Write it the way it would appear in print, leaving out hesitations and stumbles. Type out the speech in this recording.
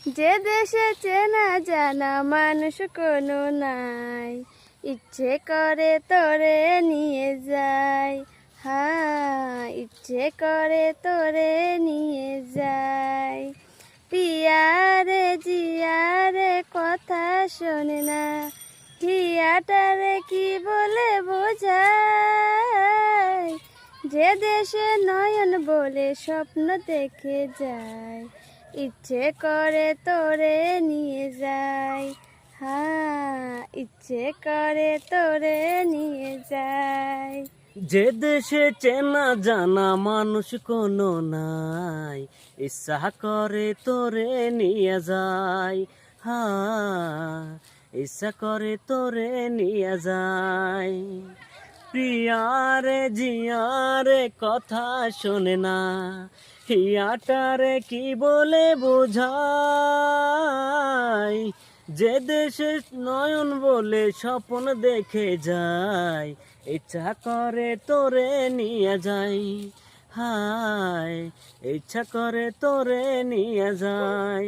যে দেশে চেনা জানা মানুষ কোনো নাই, ইচ্ছে করে তোরে নিয়ে যায়। হ্যাঁ, ইচ্ছে করে তোরে নিয়ে যায়। পিয়ারে জিয়ারে কথা শোনে না, হিয়াটারে কি বলে বোঝায়। যে দেশে নয়ন বলে স্বপ্ন দেখে যায়, ইচ্ছে করে তোরে নিয়ে যায়। হ্যাঁ, ইচ্ছে করে তোরে নিয়ে যায়। যে দেশে চেনা জানা মানুষ কোনো নাই, ইচ্ছা করে তোরে নিয়ে যায়। হ্যাঁ, ইচ্ছা করে তোরে নিয়ে যায়। প্রিয়ারে জিয়ারে কথা শোনে না, হিয়াটারে কি বলে বোঝায়। যে দেশে নয়ন বলে স্বপ্ন দেখে যায়, ইচ্ছা করে তোরে নিয়ে যাই। হায়, ইচ্ছা করে তোরে নিয়ে যাই।